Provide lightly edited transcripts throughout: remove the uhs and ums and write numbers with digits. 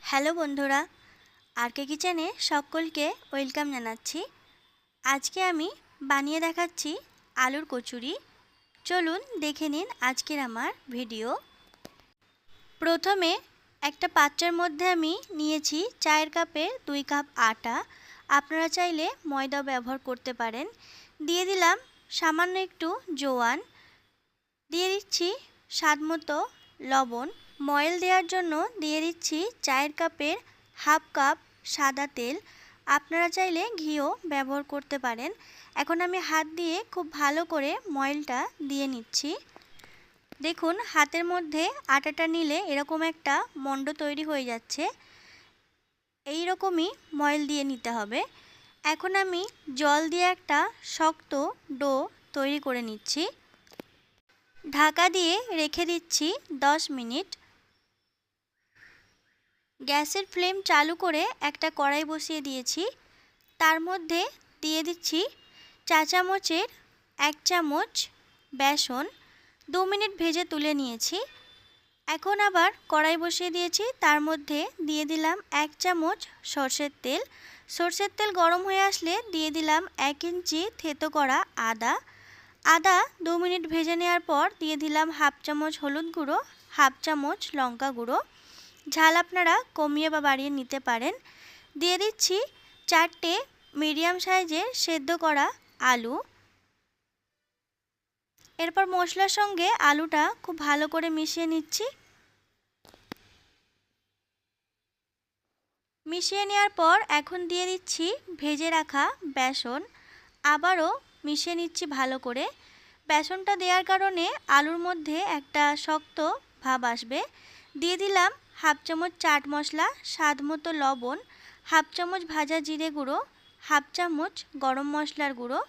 Hello বন্ধুরা, আরকে কিচেনে সকলকে ওয়েলকাম জানাচ্ছি। আজকে আমি বানিয়ে দেখাচ্ছি আলুর কচুরি। চলুন দেখে নিন আজকের আমার ভিডিও। প্রথমে একটা পাত্রের মধ্যে আমি নিয়েছি চায়ের কাপের 2 কাপ আটা। আপনারা চাইলে ময়দা ব্যবহার করতে পারেন। দিয়ে দিলাম সামান্য একটু জোয়ান, দিয়ে দিচ্ছি স্বাদমতো লবণ। ময়েল দেওয়ার জন্য দিয়ে দিচ্ছি চায়ের কাপের হাফ কাপ সাদা তেল। আপনারা চাইলে ঘিও ব্যবহার করতে পারেন। এখন আমি হাত দিয়ে খুব ভালো করে ময়েলটা দিয়ে নিচ্ছি। দেখুন হাতের মধ্যে আটাটা নিলে এরকম একটা মণ্ড তৈরি হয়ে যাচ্ছে। এই রকমই ময়েল দিয়ে নিতে হবে। এখন আমি জল দিয়ে একটা শক্ত ডো তৈরি করে নিচ্ছি। ঢাকা দিয়ে রেখে দিচ্ছি 10 মিনিট। গ্যাসের ফ্লেম চালু করে একটা কড়াই বসিয়ে দিয়েছি। তার মধ্যে দিয়ে দিচ্ছি চা চামচের 1 চামচ বেসন। 2 মিনিট ভেজে তুলে নিয়েছি। এখন আবার কড়াই বসিয়ে দিয়েছি, তার মধ্যে দিয়ে দিলাম 1 চামচ সরষের তেল। সরষের তেল গরম হয়ে আসলে দিয়ে দিলাম 1 ইঞ্চি থেতো করা আদা। 2 মিনিট ভেজে নেওয়ার পর দিয়ে দিলাম হাফ চামচ হলুদ গুঁড়ো, হাফ চামচ লঙ্কা গুঁড়ো। ঝাল আপনারা কমিয়ে বা বাড়িয়ে নিতে পারেন। দিয়ে দিচ্ছি 4টে মিডিয়াম সাইজের সেদ্ধ করা আলু। এরপর মশলার সঙ্গে আলুটা খুব ভালো করে মিশিয়ে নিচ্ছি। মিশিয়ে নেওয়ার পর এখন দিয়ে দিচ্ছি ভেজে রাখা বেসন। আবারও মিশিয়ে নিচ্ছি ভালো করে। বেসনটা দেওয়ার কারণে আলুর মধ্যে একটা শক্ত ভাব আসবে। দিয়ে দিলাম হাফ চামচ চাট মশলা, স্বাদ মতো লবণ, হাফ চামচ ভাজা জিরে গুঁড়ো, হাফ চামচ গরম মশলার গুঁড়ো।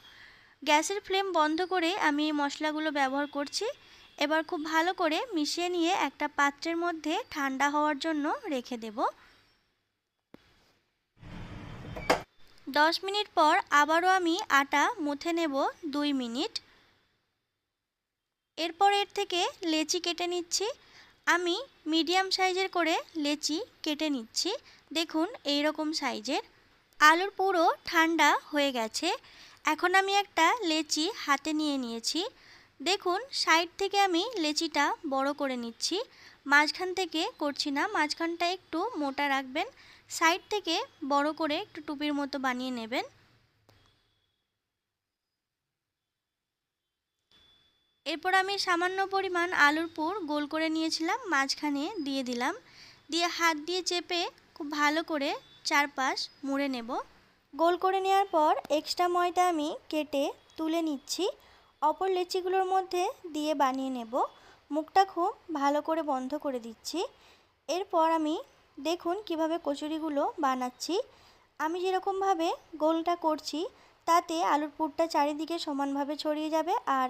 গ্যাসের ফ্লেম বন্ধ করে আমি মশলাগুলো ব্যবহার করছি। এবার খুব ভালো করে মিশিয়ে নিয়ে একটা পাত্রের মধ্যে ঠান্ডা হওয়ার জন্য রেখে দেব। 10 মিনিট পর আবারও আমি আটা মুথে নেব 2 মিনিট। এরপর এর থেকে লেচি কেটে নিচ্ছি। আমি মিডিয়াম সাইজের করে লেচি কেটে নিচ্ছি। দেখুন এই রকম সাইজের। আলুর পুরো ঠান্ডা হয়ে গেছে। এখন আমি একটা লেচি হাতে নিয়ে নিয়েছি। দেখুন সাইড থেকে আমি লেচিটা বড় করে নিচ্ছি। মাঝখান থেকে করছি না, মাঝখানটা একটু মোটা রাখবেন। সাইড থেকে বড় করে একটু টুপির মতো বানিয়ে নেবেন। এরপর আমি সামান্য পরিমাণ আলুর পুর গোল করে নিয়েছিলাম, মাঝখানে দিয়ে দিলাম। দিয়ে হাত দিয়ে চেপে খুব ভালো করে চারপাশ মুড়ে নেব। গোল করে নেওয়ার পর এক্সট্রা ময়দা আমি কেটে তুলে নিচ্ছি। অপর লেচিগুলোর মধ্যে দিয়ে বানিয়ে নেব। মুখটা খুব ভালো করে বন্ধ করে দিচ্ছি। এরপর আমি দেখুন কিভাবে কচুরিগুলো বানাচ্ছি। আমি যেরকমভাবে গোলটা করছি তাতে আলুর পুরটা চারিদিকে সমানভাবে ছড়িয়ে যাবে আর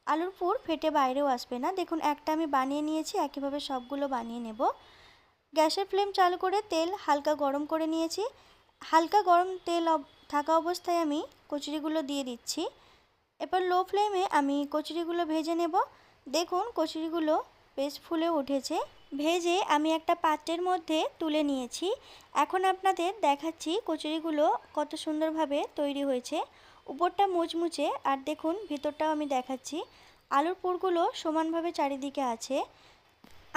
আলুর পুর ফেটে বাইরেও আসবে না। দেখুন একটা আমি বানিয়ে নিয়েছি, একইভাবে সবগুলো বানিয়ে নেব। গ্যাসের ফ্লেম চালু করে তেল হালকা গরম করে নিয়েছি। হালকা গরম তেল থাকা অবস্থায় আমি কচুরিগুলো দিয়ে দিচ্ছি। এরপর লো ফ্লেমে আমি কচুরিগুলো ভেজে নেব। দেখুন কচুরিগুলো বেশ ফুলে উঠেছে। ভেজে আমি একটা পাত্রের মধ্যে তুলে নিয়েছি। এখন আপনাদের দেখাচ্ছি কচুরিগুলো কত সুন্দরভাবে তৈরি হয়েছে। উপরটা মুচমুচে আর দেখুন ভিতরটাও আমি দেখাচ্ছি। আলুর পুরগুলো সমানভাবে চারিদিকে আছে।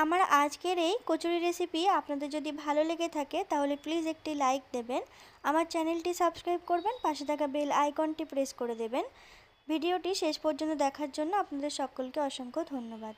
আমার আজকের এই কচুরি রেসিপি আপনাদের যদি ভালো লেগে থাকে তাহলে প্লিজ একটি লাইক দেবেন। আমার চ্যানেলটি সাবস্ক্রাইব করবেন, পাশে থাকা বেল আইকনটি প্রেস করে দেবেন। ভিডিওটি শেষ পর্যন্ত দেখার জন্য আপনাদের সকলকে অসংখ্য ধন্যবাদ।